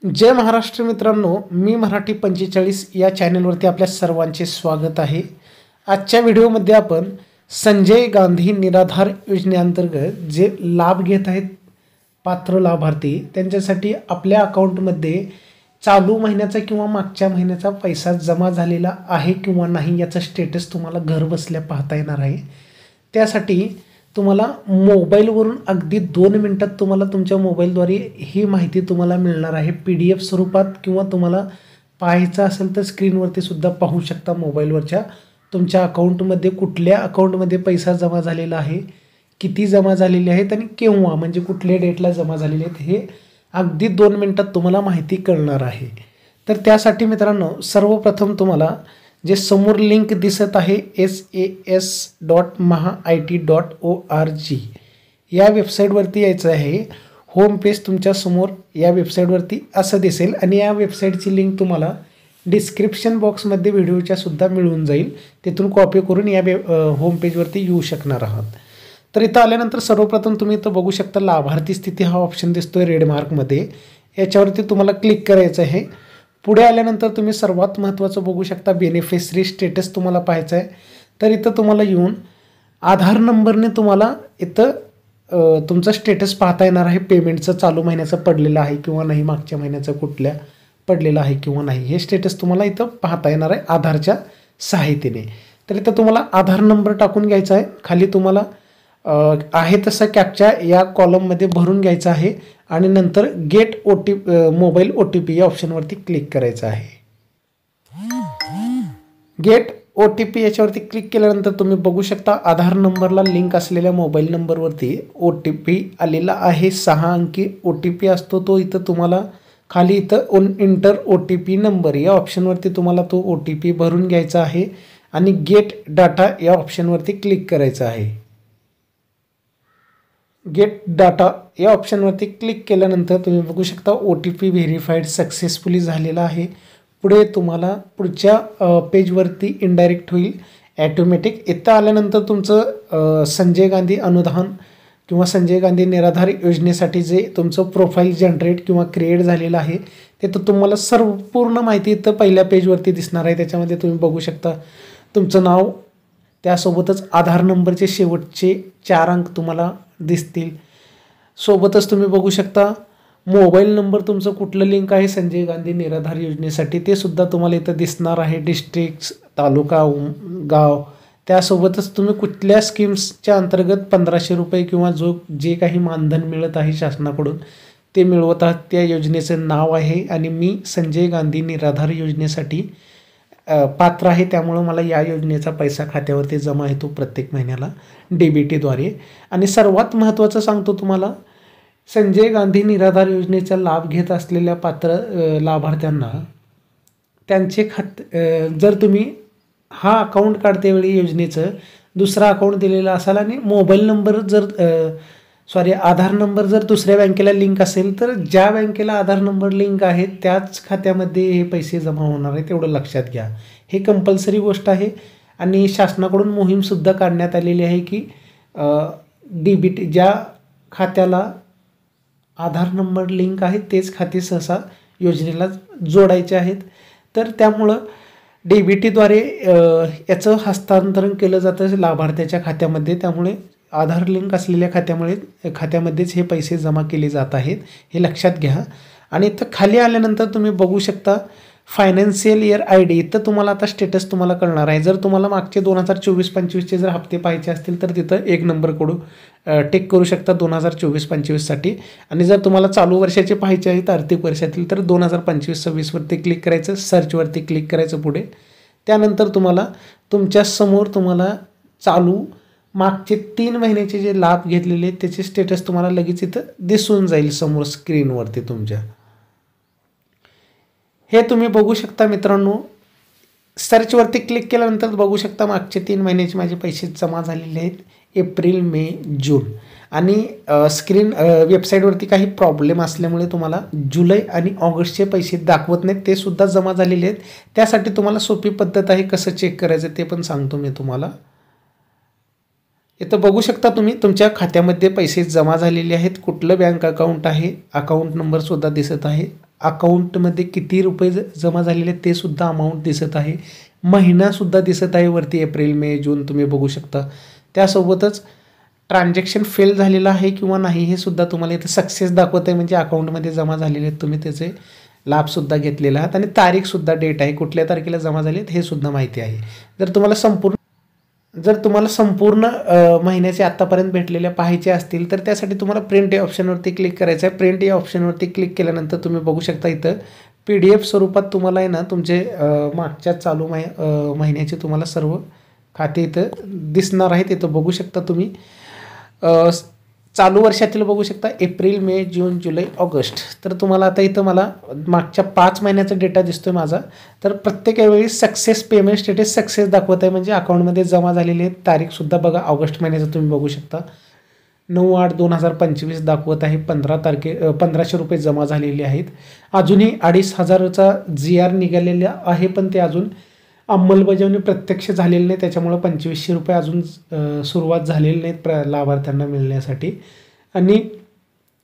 जय महाराष्ट्र मित्रांनो, मी मराठी 45 या चॅनलवरती आपल्या सर्वांचे स्वागत आहे। आजच्या व्हिडिओमध्ये आपण संजय गांधी निराधार योजनेअंतर्गत जे लाभ घेत आहेत पात्र लाभार्थी त्यांच्यासाठी आपल्या अकाउंटमध्ये चालू महिन्याचा किंवा मागच्या महिन्याचा पैसा जमा झालेला आहे किंवा नाही याचा स्टेटस तुम्हाला घर बसल्या पाहता येणार आहे। त्यासाठी तुम्हाला मोबाईलवरून अगदी 2 मिनिटात तुम्हाला तुमच्या मोबाईलद्वारे ही माहिती तुम्हाला मिळणार आहे PDF स्वरूपात, किंवा तुम्हाला पाहायचं असेल तर स्क्रीनवरती सुद्धा पाहू शकता मोबाईलवरच्या तुमच्या अकाउंटमध्ये कुठल्या अकाउंटमध्ये पैसा जमा झालेला आहे, किती जमा झालेले आहेत आणि केव्हा म्हणजे कुठल्या डेटला जमा झालेले आहेत हे अगदी 2 मिनिटात तुम्हाला माहिती कळणार आहे। तर त्यासाठी मित्रांनो सर्वप्रथम तुम्हाला जे समोर लिंक दिसत आहे sas.mahaIT.org या वेबसाईटवरती यायचं आहे। होम पेज तुमच्या समोर या वेबसाईटवरती असं दिसेल आणि या वेबसाईटची लिंक तुम्हाला डिस्क्रिप्शन बॉक्समध्ये व्हिडिओच्या सुद्धा मिळून जाईल, तिथून कॉपी करून या होम पेजवरती येऊ शकणार आहात। तर इथं आल्यानंतर सर्वप्रथम तुम्ही इथं बघू शकता लाभार्थी स्थिती हा ऑप्शन दिसतोय रेड मार्कमध्ये, याच्यावरती तुम्हाला क्लिक करायचं आहे। पुढे आल्यानंतर तुम्ही सर्वात महत्त्वाचं बघू शकता बेनिफिशरी स्टेटस तुम्हाला पाहायचं आहे। तर इथं तुम्हाला येऊन आधार नंबरने तुम्हाला इथं तुमचा स्टेटस पाहता येणार आहे। पेमेंटचं चालू महिन्याचं पडलेलं आहे किंवा नाही, मागच्या महिन्याचं कुठल्या पडलेलं आहे किंवा नाही हे स्टेटस तुम्हाला इथं पाहता येणार आहे आधारच्या सहाय्यतेने। तर इथं तुम्हाला आधार नंबर टाकून घ्यायचा आहे, खाली तुम्हाला आहे तसा कॅप्चा या कॉलममध्ये भरून घ्यायचा आहे आणि नंतर गेट मोबाईल OTP या ऑप्शनवरती क्लिक करायचं आहे। गेट OTP याच्यावरती क्लिक केल्यानंतर तुम्ही बघू शकता आधार नंबरला लिंक असलेल्या मोबाईल नंबरवरती OTP आलेला आहे। 6 अंकी OTP असतो तो इथं तुम्हाला खाली इथं इंटर OTP नंबर या ऑप्शनवरती तुम्हाला तो OTP भरून घ्यायचा आहे आणि गेट डाटा या ऑप्शनवरती क्लिक करायचं आहे। गेट डाटा या ऑप्शनवरती क्लिक केल्यानंतर तुम्ही बघू शकता OTP व्हेरीफाईड सक्सेसफुली झालेला आहे। पुढे तुम्हाला पुढच्या पेजवरती इनडायरेक्ट होईल ॲटोमॅटिक। इथं आल्यानंतर तुमचं संजय गांधी अनुदान किंवा संजय गांधी निराधार योजनेसाठी जे तुमचं प्रोफाईल जनरेट किंवा क्रिएट झालेलं आहे ते तर तुम्हाला सर्व पूर्ण माहिती इथं पहिल्या पेजवरती दिसणार आहे। त्याच्यामध्ये तुम्ही बघू शकता तुमचं नाव, त्यासोबतच आधार नंबरचे शेवटचे 4 अंक तुम्हाला दिसतील। सोबतच तुम्ही बघू शकता मोबाईल नंबर तुमचं कुठलं लिंक आहे संजय गांधी निराधार योजनेसाठी ते सुद्धा तुम्हाला इथं दिसणार आहे। डिस्ट्रिक्ट, तालुका, गाव, त्यासोबतच तुम्ही कुठल्या स्कीम्सच्या अंतर्गत 1500 रुपये किंवा जे काही मानधन मिळत आहे शासनाकडून ते मिळवत आहात त्या योजनेचं नाव आहे आणि मी संजय गांधी निराधार योजनेसाठी पात्र आहे, त्यामुळं मला या योजनेचा पैसा खात्यावरती जमा होतो प्रत्येक महिन्याला DBTद्वारे। आणि सर्वात महत्त्वाचं सांगतो तुम्हाला, संजय गांधी निराधार योजनेचा लाभ घेत असलेल्या पात्र लाभार्थ्यांना त्यांचे जर तुम्ही हा अकाउंट काढतेवेळी योजनेचं दुसरा अकाउंट दिलेलं असाल आणि मोबाईल नंबर आधार नंबर जर दुसऱ्या बँकेला लिंक असेल तर ज्या बँकेला आधार नंबर लिंक आहे त्याच खात्यामध्ये हे पैसे जमा होणार आहे, तेवढं लक्षात घ्या। हे कंपल्सरी गोष्ट आहे आणि शासनाकडून मोहीमसुद्धा काढण्यात आलेली आहे की DBT ज्या खात्याला आधार नंबर लिंक आहे तेच खाते सहसा योजनेला जोडायचे आहेत। तर त्यामुळं DBTद्वारे याचं हस्तांतरण केलं जातं लाभार्थ्याच्या खात्यामध्ये, त्यामुळे आधार लिंक असलेल्या खात्यामध्येच हे पैसे जमा केले जात आहेत, हे लक्षात घ्या। आणि इथं खाली आल्यानंतर तुम्ही बघू शकता फायनान्शियल इयर ID, इथं तुम्हाला आता स्टेटस तुम्हाला कळणार आहे। जर तुम्हाला मागचे 2024-25चे जर हप्ते पाहायचे असतील तर तिथं 1 नंबर टिक करू शकता 2024-25साठी। आणि जर तुम्हाला चालू वर्षाचे पाहायचे आहेत आर्थिक वर्षातील तर 2025-26 वरती क्लिक करायचं, सर्चवरती क्लिक करायचं पुढे। त्यानंतर तुम्हाला तुमच्या समोर तुम्हाला चालू मागचे 3 महिन्याचे जे लाभ घेतलेले त्याचे स्टेटस तुम्हाला लगेच इथं दिसून जाईल समोर स्क्रीनवरती तुमच्या। हे तुम्ही बघू शकता मित्रांनो, सर्चवरती क्लिक केल्यानंतर बघू शकता मागचे 3 महिन्याचे माझे पैसे जमा झालेले आहेत एप्रिल, मे, जून। आणि वेबसाईटवरती काही प्रॉब्लेम असल्यामुळे तुम्हाला जुलै आणि ऑगस्टचे पैसे दाखवत नाहीत, ते सुद्धा जमा झालेले आहेत। त्यासाठी तुम्हाला सोपी पद्धत आहे, कसं चेक करायचं ते पण सांगतो मी तुम्हाला। इथं बघू शकता तुम्ही तुमच्या खात्यामध्ये पैसे जमा झालेले आहेत, कुठलं बँक अकाउंट आहे, अकाउंट नंबर सुद्धा दिसत आहे अकाउंटमध्ये किती रुपये जमा झालेले ते सुद्धा अमाऊंट दिसत आहे. महिनासुद्धा दिसत आहे वरती, एप्रिल मे जून तुम्ही बघू शकता. त्यासोबतच ट्रान्झॅक्शन फेल झालेलं आहे किंवा नाही हे सुद्धा तुम्हाला इथं सक्सेस दाखवत आहे, म्हणजे अकाउंटमध्ये जमा झालेले आहेत, तुम्ही त्याचे लाभसुद्धा घेतलेला आहात आणि तारीखसुद्धा डेट आहे, कुठल्या तारखेला जमा झाले हे सुद्धा माहिती आहे. जर तुम्हाला संपूर्ण महिन्याचे आत्तापर्यंत भेटलेल्या पाहायचे असतील तर त्यासाठी तुम्हाला प्रिंट या ऑप्शनवरती क्लिक करायचं आहे. प्रिंट या ऑप्शनवरती क्लिक केल्यानंतर तुम्ही बघू शकता इथं PDF स्वरूपात तुम्हाला आहे ना तुमचे मागच्या चालू महिन्याचे तुम्हाला सर्व खाते इथं दिसणार आहेत. इथं बघू शकता तुम्ही चालू वर्षातील बघू शकता एप्रिल मे जून जुलै ऑगस्ट. तर तुम्हाला आता इथं मला मागच्या 5 महिन्याचा डेटा दिसतोय माझा. तर प्रत्येक वेळी सक्सेस पेमेंट स्टेटस सक्सेस दाखवत आहे, म्हणजे अकाउंटमध्ये जमा झालेली आहे. तारीखसुद्धा बघा ऑगस्ट महिन्याचं तुम्ही बघू शकता 9/8/2025 दाखवत आहे. 1500 रुपये जमा झालेले आहेत. अजूनही 2500चा GR निघालेला आहे, पण ते अजून अंमलबजावणी प्रत्यक्ष झालेली नाही, त्याच्यामुळं 2500 रुपये अजून सुरुवात झालेली नाहीत लाभार्थ्यांना मिळण्यासाठी. आणि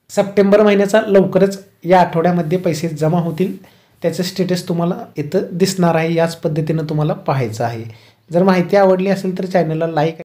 सप्टेंबर महिन्याचा लवकरच या आठवड्यामध्ये पैसे जमा होतील, त्याचं स्टेटस तुम्हाला इथं दिसणार आहे. याच पद्धतीनं तुम्हाला पाहायचं आहे. जर माहिती आवडली असेल तर चॅनलला लाईक